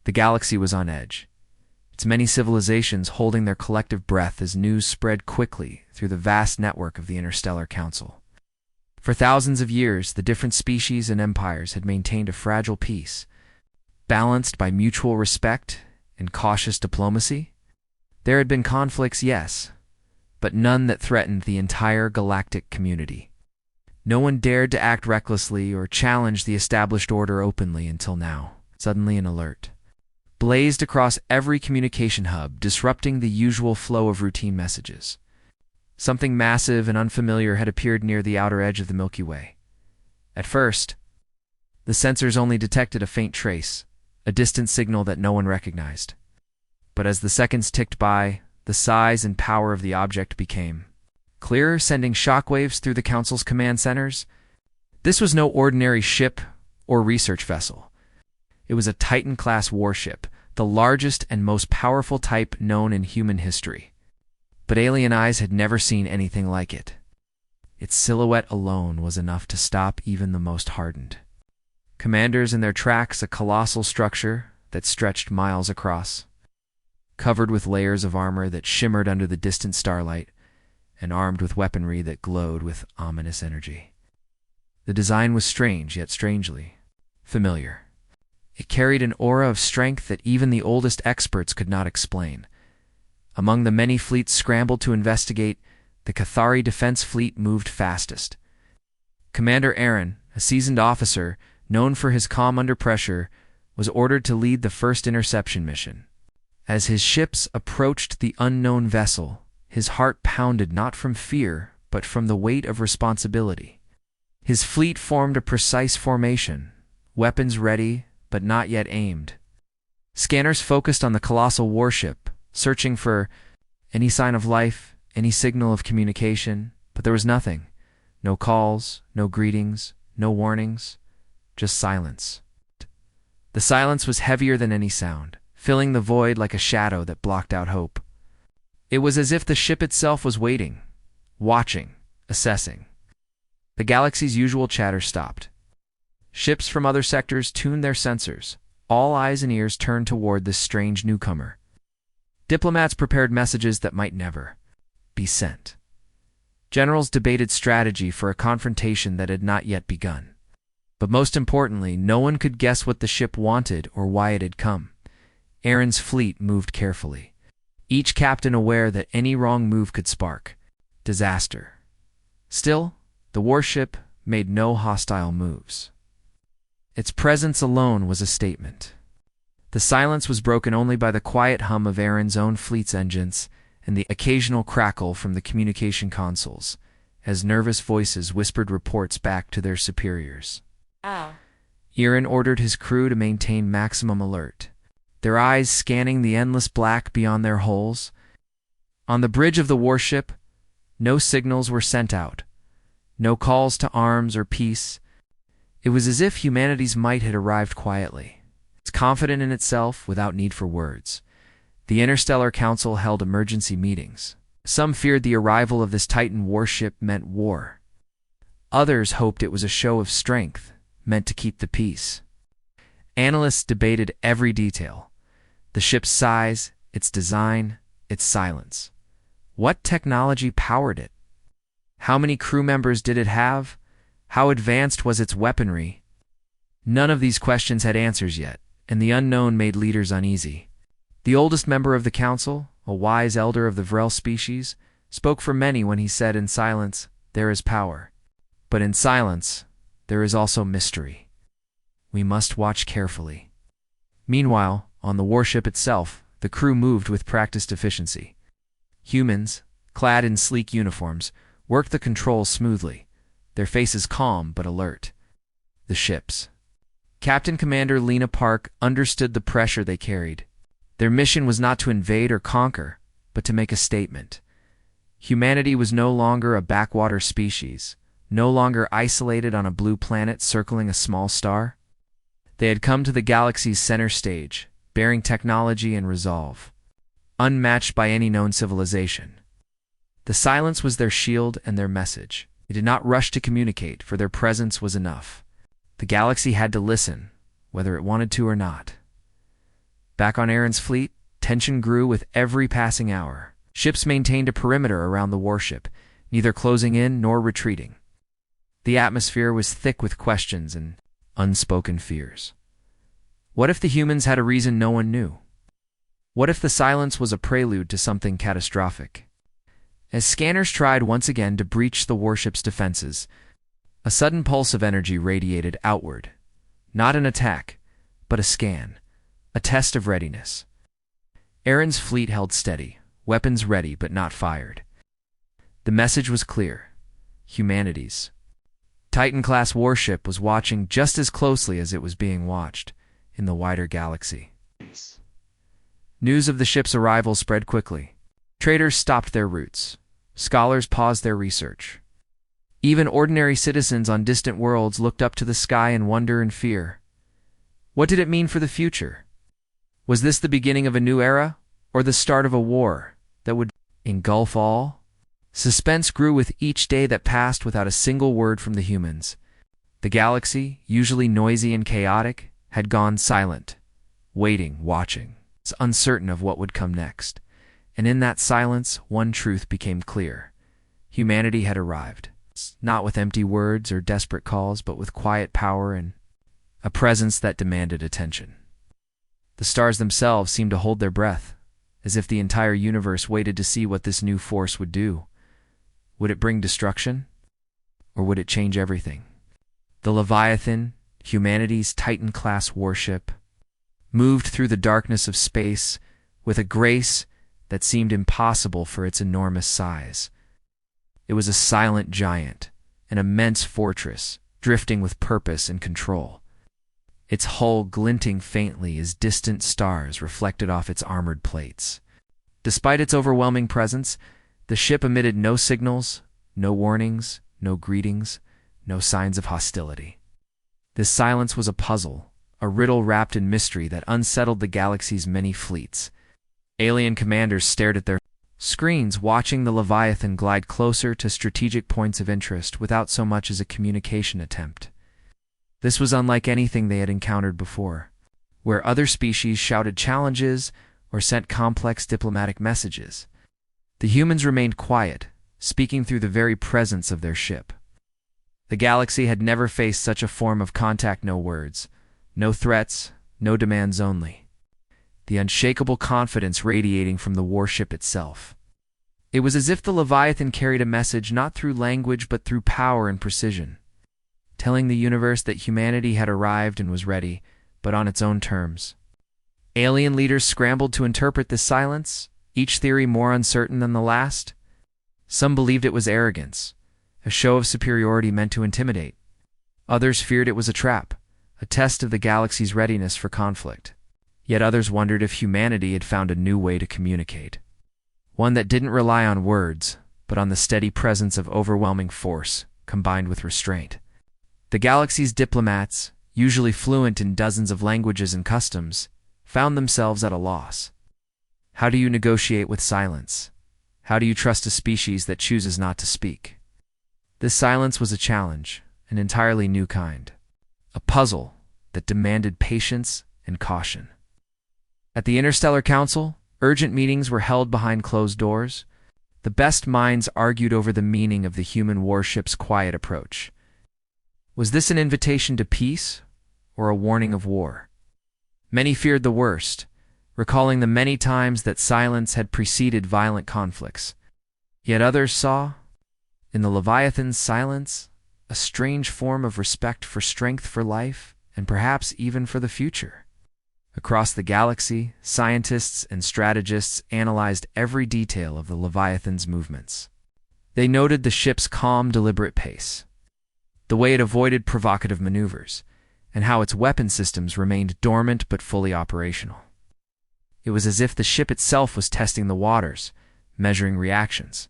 The galaxy was on edge, its many civilizations holding their collective breath as news spread quickly through the vast network of the Interstellar Council. For thousands of years, the different species and empires had maintained a fragile peace, balanced by mutual respect and cautious diplomacy. There had been conflicts, yes, but none that threatened the entire galactic community. No one dared to act recklessly or challenge the established order openly until now. Suddenly an alert blazed across every communication hub, disrupting the usual flow of routine messages. Something massive and unfamiliar had appeared near the outer edge of the Milky Way. At first, the sensors only detected a faint trace, a distant signal that no one recognized. But as the seconds ticked by, the size and power of the object became clearer, sending shockwaves through the Council's command centers. This was no ordinary ship or research vessel. It was a Titan-class warship, the largest and most powerful type known in human history. But alien eyes had never seen anything like it. Its silhouette alone was enough to stop even the most hardened commanders in their tracks, a colossal structure that stretched miles across, covered with layers of armor that shimmered under the distant starlight, and armed with weaponry that glowed with ominous energy. The design was strange, yet strangely familiar. It carried an aura of strength that even the oldest experts could not explain. Among the many fleets scrambled to investigate, the Cathari Defense Fleet moved fastest. Commander Aaron, a seasoned officer known for his calm under pressure, was ordered to lead the first interception mission. As his ships approached the unknown vessel, his heart pounded not from fear, but from the weight of responsibility. His fleet formed a precise formation, weapons ready, but not yet aimed. Scanners focused on the colossal warship, searching for any sign of life, any signal of communication, but there was nothing. No calls, no greetings, no warnings, just silence. The silence was heavier than any sound, filling the void like a shadow that blocked out hope. It was as if the ship itself was waiting, watching, assessing. The galaxy's usual chatter stopped. Ships from other sectors tuned their sensors. All eyes and ears turned toward this strange newcomer. Diplomats prepared messages that might never be sent. Generals debated strategy for a confrontation that had not yet begun. But most importantly, no one could guess what the ship wanted or why it had come. Aaron's fleet moved carefully, each captain aware that any wrong move could spark disaster. Still, the warship made no hostile moves. Its presence alone was a statement. The silence was broken only by the quiet hum of Aaron's own fleet's engines and the occasional crackle from the communication consoles, as nervous voices whispered reports back to their superiors. Aaron ordered his crew to maintain maximum alert, their eyes scanning the endless black beyond their hulls. On the bridge of the warship, no signals were sent out, no calls to arms or peace. It was as if humanity's might had arrived quietly. It's confident in itself without need for words. The Interstellar Council held emergency meetings. Some feared the arrival of this Titan warship meant war. Others hoped it was a show of strength, meant to keep the peace. Analysts debated every detail: the ship's size, its design, its silence. What technology powered it? How many crew members did it have? How advanced was its weaponry? None of these questions had answers yet, and the unknown made leaders uneasy. The oldest member of the council, a wise elder of the Vrel species, spoke for many when he said in silence, "There is power. But in silence, there is also mystery. We must watch carefully." Meanwhile, on the warship itself, the crew moved with practiced efficiency. Humans, clad in sleek uniforms, worked the controls smoothly, their faces calm but alert. The ships. Captain Commander Lena Park understood the pressure they carried. Their mission was not to invade or conquer, but to make a statement. Humanity was no longer a backwater species, no longer isolated on a blue planet circling a small star. They had come to the galaxy's center stage, bearing technology and resolve, unmatched by any known civilization. The silence was their shield and their message. They did not rush to communicate, for their presence was enough. The galaxy had to listen, whether it wanted to or not. Back on Aaron's fleet, tension grew with every passing hour. Ships maintained a perimeter around the warship, neither closing in nor retreating. The atmosphere was thick with questions and unspoken fears. What if the humans had a reason no one knew? What if the silence was a prelude to something catastrophic? As scanners tried once again to breach the warship's defenses, a sudden pulse of energy radiated outward. Not an attack, but a scan, a test of readiness. Aaron's fleet held steady, weapons ready but not fired. The message was clear. Humanity's Titan-class warship was watching just as closely as it was being watched in the wider galaxy. News of the ship's arrival spread quickly. Traders stopped their routes. Scholars paused their research. Even ordinary citizens on distant worlds looked up to the sky in wonder and fear. What did it mean for the future? Was this the beginning of a new era, or the start of a war that would engulf all? Suspense grew with each day that passed without a single word from the humans. The galaxy, usually noisy and chaotic, had gone silent, waiting, watching, uncertain of what would come next. And in that silence, one truth became clear. Humanity had arrived, not with empty words or desperate calls, but with quiet power and a presence that demanded attention. The stars themselves seemed to hold their breath, as if the entire universe waited to see what this new force would do. Would it bring destruction? Or would it change everything? The Leviathan, humanity's Titan-class warship, moved through the darkness of space with a grace that seemed impossible for its enormous size. It was a silent giant, an immense fortress, drifting with purpose and control. Its hull glinting faintly as distant stars reflected off its armored plates. Despite its overwhelming presence, the ship emitted no signals, no warnings, no greetings, no signs of hostility. This silence was a puzzle, a riddle wrapped in mystery that unsettled the galaxy's many fleets. Alien commanders stared at their screens, watching the Leviathan glide closer to strategic points of interest without so much as a communication attempt. This was unlike anything they had encountered before, where other species shouted challenges or sent complex diplomatic messages. The humans remained quiet, speaking through the very presence of their ship. The galaxy had never faced such a form of contact. No words, no threats, no demands only. The unshakable confidence radiating from the warship itself. It was as if the Leviathan carried a message not through language but through power and precision, telling the universe that humanity had arrived and was ready, but on its own terms. Alien leaders scrambled to interpret this silence, each theory more uncertain than the last. Some believed it was arrogance, a show of superiority meant to intimidate. Others feared it was a trap, a test of the galaxy's readiness for conflict. Yet others wondered if humanity had found a new way to communicate, one that didn't rely on words, but on the steady presence of overwhelming force, combined with restraint. The galaxy's diplomats, usually fluent in dozens of languages and customs, found themselves at a loss. How do you negotiate with silence? How do you trust a species that chooses not to speak? This silence was a challenge, an entirely new kind, a puzzle that demanded patience and caution. At the Interstellar Council, urgent meetings were held behind closed doors. The best minds argued over the meaning of the human warship's quiet approach. Was this an invitation to peace or a warning of war? Many feared the worst, recalling the many times that silence had preceded violent conflicts. Yet others saw, in the Leviathan's silence, a strange form of respect for strength, for life, and perhaps even for the future. Across the galaxy, scientists and strategists analyzed every detail of the Leviathan's movements. They noted the ship's calm, deliberate pace, the way it avoided provocative maneuvers, and how its weapon systems remained dormant but fully operational. It was as if the ship itself was testing the waters, measuring reactions,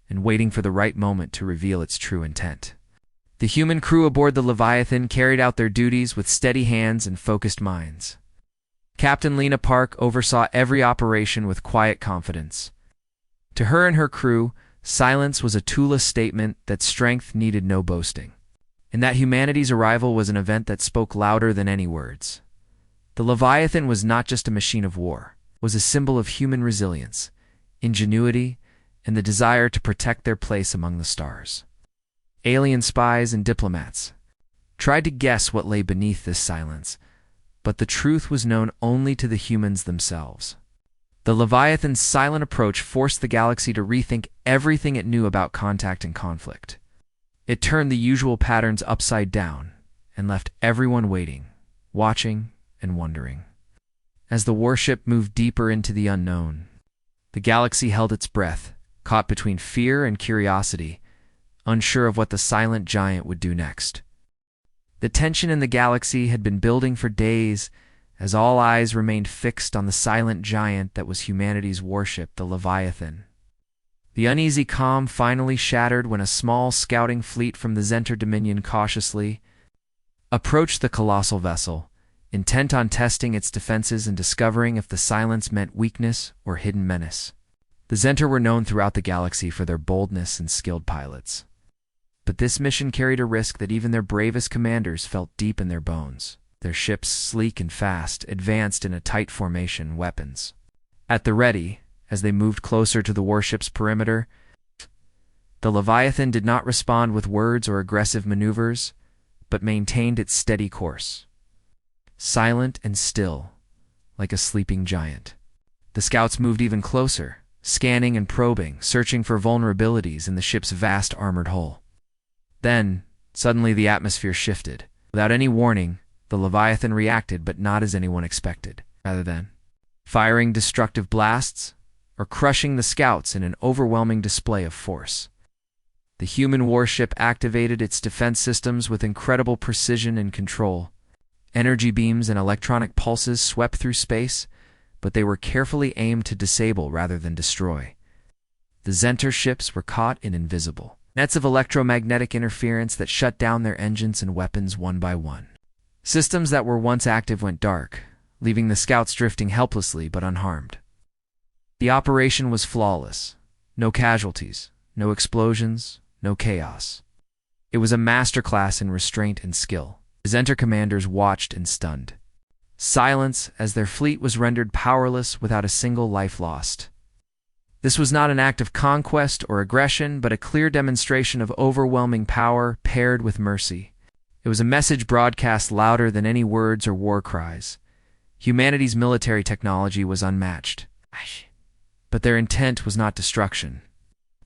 and waiting for the right moment to reveal its true intent. The human crew aboard the Leviathan carried out their duties with steady hands and focused minds. Captain Lena Park oversaw every operation with quiet confidence. To her and her crew, silence was a tooless statement that strength needed no boasting, and that humanity's arrival was an event that spoke louder than any words. The Leviathan was not just a machine of war, it was a symbol of human resilience, ingenuity, and the desire to protect their place among the stars. Alien spies and diplomats tried to guess what lay beneath this silence, but the truth was known only to the humans themselves. The Leviathan's silent approach forced the galaxy to rethink everything it knew about contact and conflict. It turned the usual patterns upside down and left everyone waiting, watching, and wondering. As the warship moved deeper into the unknown, the galaxy held its breath, caught between fear and curiosity, unsure of what the silent giant would do next. The tension in the galaxy had been building for days, as all eyes remained fixed on the silent giant that was humanity's warship, the Leviathan. The uneasy calm finally shattered when a small scouting fleet from the Zenter Dominion cautiously approached the colossal vessel, intent on testing its defenses and discovering if the silence meant weakness or hidden menace. The Zenter were known throughout the galaxy for their boldness and skilled pilots. But this mission carried a risk that even their bravest commanders felt deep in their bones. Their ships, sleek and fast, advanced in a tight formation, weapons at the ready. As they moved closer to the warship's perimeter, the Leviathan did not respond with words or aggressive maneuvers, but maintained its steady course. Silent and still, like a sleeping giant. The scouts moved even closer, scanning and probing, searching for vulnerabilities in the ship's vast armored hull. Then, suddenly the atmosphere shifted. Without any warning, the Leviathan reacted, but not as anyone expected. Rather than firing destructive blasts or crushing the scouts in an overwhelming display of force, the human warship activated its defense systems with incredible precision and control. Energy beams and electronic pulses swept through space, but they were carefully aimed to disable rather than destroy. The Zenter ships were caught in invisible nets of electromagnetic interference that shut down their engines and weapons one by one. Systems that were once active went dark, leaving the scouts drifting helplessly but unharmed. The operation was flawless. No casualties, no explosions, no chaos. It was a masterclass in restraint and skill. The Zenter commanders watched in stunned silence as their fleet was rendered powerless without a single life lost. This was not an act of conquest or aggression, but a clear demonstration of overwhelming power paired with mercy. It was a message broadcast louder than any words or war cries. Humanity's military technology was unmatched. But their intent was not destruction.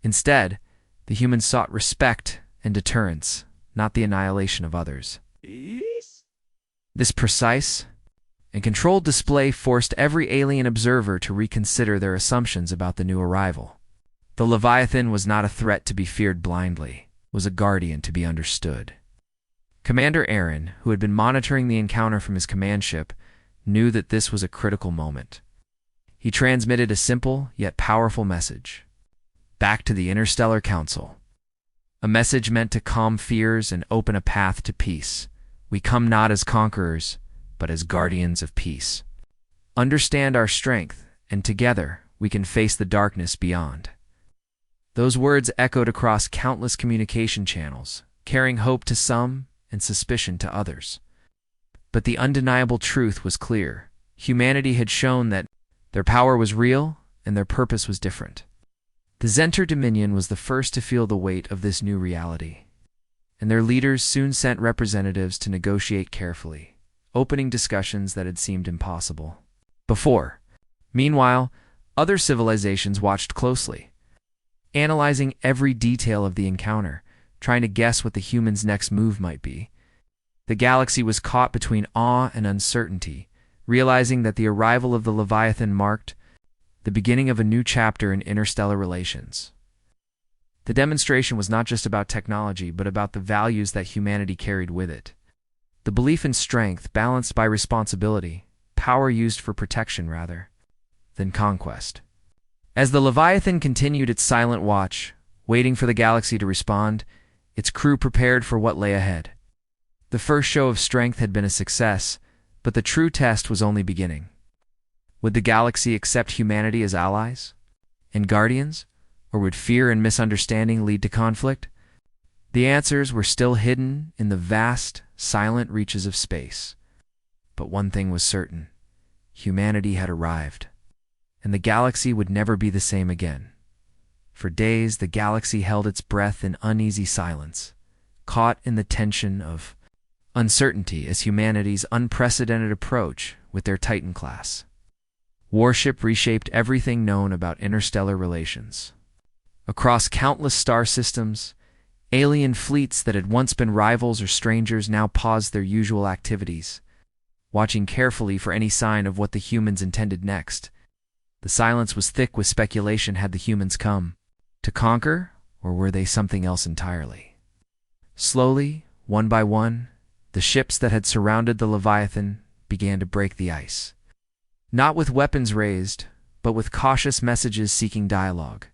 Instead, the humans sought respect and deterrence, not the annihilation of others. This precise and controlled display forced every alien observer to reconsider their assumptions about the new arrival. The Leviathan was not a threat to be feared blindly, it was a guardian to be understood. Commander Aaron, who had been monitoring the encounter from his command ship, knew that this was a critical moment. He transmitted a simple yet powerful message back to the Interstellar Council. A message meant to calm fears and open a path to peace. We come not as conquerors, but as guardians of peace. Understand our strength, and together we can face the darkness beyond. Those words echoed across countless communication channels, carrying hope to some and suspicion to others. But the undeniable truth was clear. Humanity had shown that their power was real and their purpose was different. The Zenter Dominion was the first to feel the weight of this new reality, and their leaders soon sent representatives to negotiate carefully, opening discussions that had seemed impossible before. Meanwhile, other civilizations watched closely, analyzing every detail of the encounter, trying to guess what the humans' next move might be. The galaxy was caught between awe and uncertainty, realizing that the arrival of the Leviathan marked the beginning of a new chapter in interstellar relations. The demonstration was not just about technology, but about the values that humanity carried with it. The belief in strength balanced by responsibility, power used for protection rather than conquest. As the Leviathan continued its silent watch, waiting for the galaxy to respond, its crew prepared for what lay ahead. The first show of strength had been a success, but the true test was only beginning. Would the galaxy accept humanity as allies and guardians, or would fear and misunderstanding lead to conflict? The answers were still hidden in the vast, silent reaches of space. But one thing was certain. Humanity had arrived, and the galaxy would never be the same again. For days, the galaxy held its breath in uneasy silence, caught in the tension of uncertainty as humanity's unprecedented approach with their Titan class Warship reshaped everything known about interstellar relations. Across countless star systems, alien fleets that had once been rivals or strangers now paused their usual activities, watching carefully for any sign of what the humans intended next. The silence was thick with speculation. Had the humans come to conquer, or were they something else entirely? Slowly, one by one, the ships that had surrounded the Leviathan began to break the ice. Not with weapons raised, but with cautious messages seeking dialogue.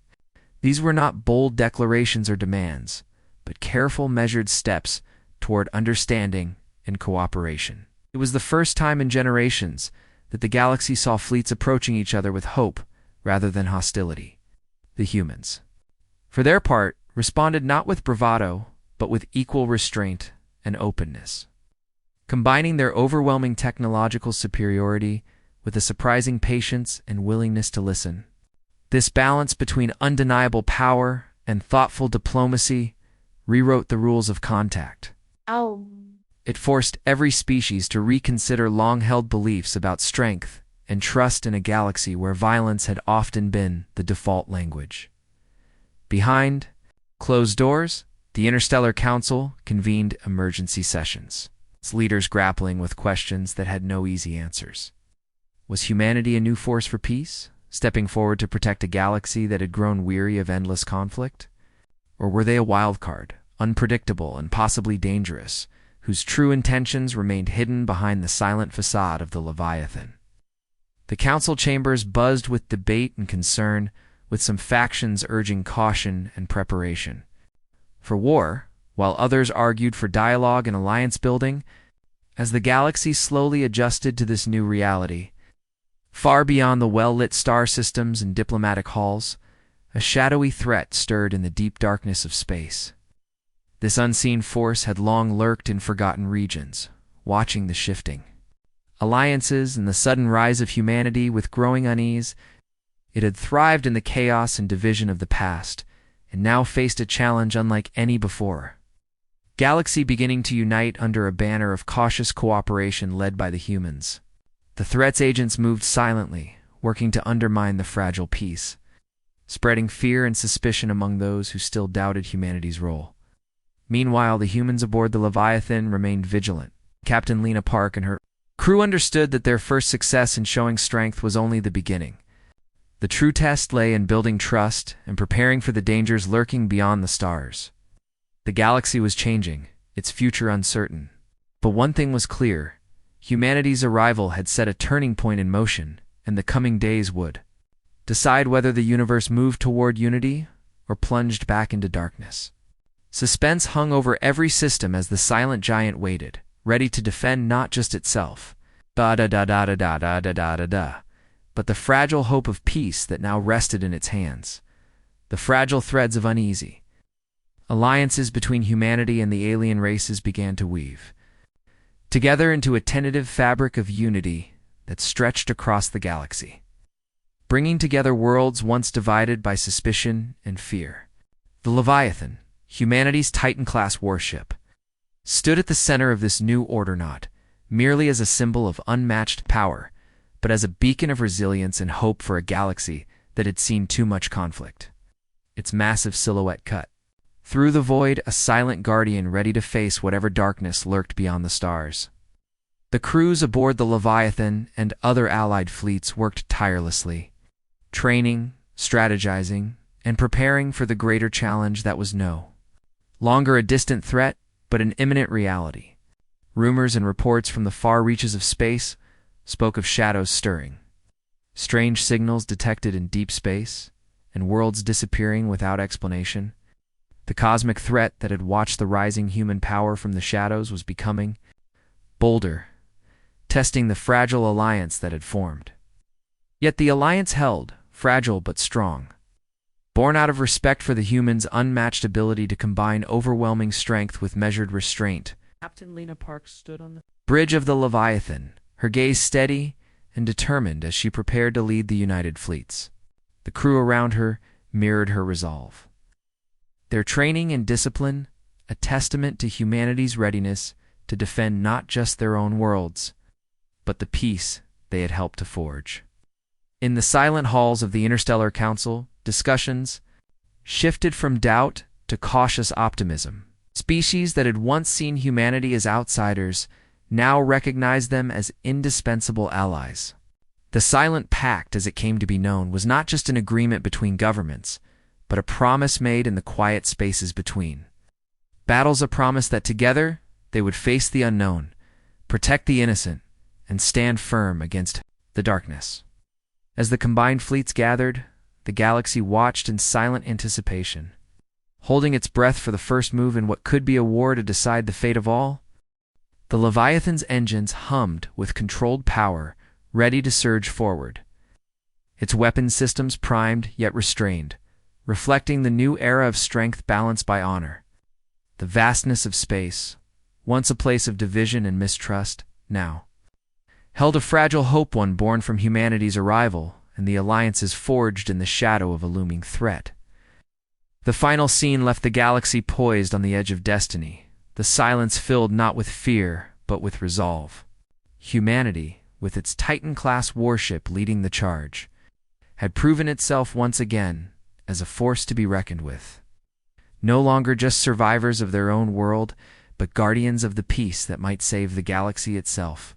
These were not bold declarations or demands, but careful, measured steps toward understanding and cooperation. It was the first time in generations that the galaxy saw fleets approaching each other with hope rather than hostility. The humans, for their part, responded not with bravado, but with equal restraint and openness. Combining their overwhelming technological superiority with a surprising patience and willingness to listen. This balance between undeniable power and thoughtful diplomacy rewrote the rules of contact. It forced every species to reconsider long-held beliefs about strength and trust in a galaxy where violence had often been the default language. Behind closed doors, the Interstellar Council convened emergency sessions, its leaders grappling with questions that had no easy answers. Was humanity a new force for peace, stepping forward to protect a galaxy that had grown weary of endless conflict? Or were they a wild card, unpredictable and possibly dangerous, whose true intentions remained hidden behind the silent facade of the Leviathan? The council chambers buzzed with debate and concern, with some factions urging caution and preparation for war, while others argued for dialogue and alliance building. As the galaxy slowly adjusted to this new reality, far beyond the well-lit star systems and diplomatic halls, a shadowy threat stirred in the deep darkness of space. This unseen force had long lurked in forgotten regions, watching the shifting alliances and the sudden rise of humanity with growing unease. It had thrived in the chaos and division of the past, and now faced a challenge unlike any before. Galaxy beginning to unite under a banner of cautious cooperation led by the humans. The threat's agents moved silently, working to undermine the fragile peace, spreading fear and suspicion among those who still doubted humanity's role. Meanwhile, the humans aboard the Leviathan remained vigilant. Captain Lena Park and her crew understood that their first success in showing strength was only the beginning. The true test lay in building trust and preparing for the dangers lurking beyond the stars. The galaxy was changing, its future uncertain. But one thing was clear. Humanity's arrival had set a turning point in motion, and the coming days would decide whether the universe moved toward unity or plunged back into darkness. Suspense hung over every system as the silent giant waited, ready to defend not just itself, but the fragile hope of peace that now rested in its hands. The fragile threads of uneasy alliances between humanity and the alien races began to weave together into a tentative fabric of unity that stretched across the galaxy, bringing together worlds once divided by suspicion and fear. The Leviathan, humanity's Titan-class warship, stood at the center of this new order, not merely as a symbol of unmatched power, but as a beacon of resilience and hope for a galaxy that had seen too much conflict. Its massive silhouette cut through the void, a silent guardian ready to face whatever darkness lurked beyond the stars. The crews aboard the Leviathan and other allied fleets worked tirelessly, training, strategizing, and preparing for the greater challenge that was no longer a distant threat, but an imminent reality. Rumors and reports from the far reaches of space spoke of shadows stirring, strange signals detected in deep space, and worlds disappearing without explanation. The cosmic threat that had watched the rising human power from the shadows was becoming bolder, testing the fragile alliance that had formed. Yet the alliance held, fragile but strong, born out of respect for the humans' unmatched ability to combine overwhelming strength with measured restraint. Captain Lena Park stood on the bridge of the Leviathan, her gaze steady and determined as she prepared to lead the united fleets. The crew around her mirrored her resolve. Their training and discipline, a testament to humanity's readiness to defend not just their own worlds, but the peace they had helped to forge. In the silent halls of the Interstellar Council, discussions shifted from doubt to cautious optimism. Species that had once seen humanity as outsiders now recognized them as indispensable allies. The Silent Pact, as it came to be known, was not just an agreement between governments, but a promise made in the quiet spaces between. Battles a promise that together they would face the unknown, protect the innocent, and stand firm against the darkness. As the combined fleets gathered, the galaxy watched in silent anticipation, holding its breath for the first move in what could be a war to decide the fate of all. The Leviathan's engines hummed with controlled power, ready to surge forward. Its weapon systems primed yet restrained, reflecting the new era of strength balanced by honor. The vastness of space, once a place of division and mistrust, now held a fragile hope, one born from humanity's arrival and the alliances forged in the shadow of a looming threat. The final scene left the galaxy poised on the edge of destiny, the silence filled not with fear, but with resolve. Humanity, with its Titan-class warship leading the charge, had proven itself once again as a force to be reckoned with. No longer just survivors of their own world, but guardians of the peace that might save the galaxy itself.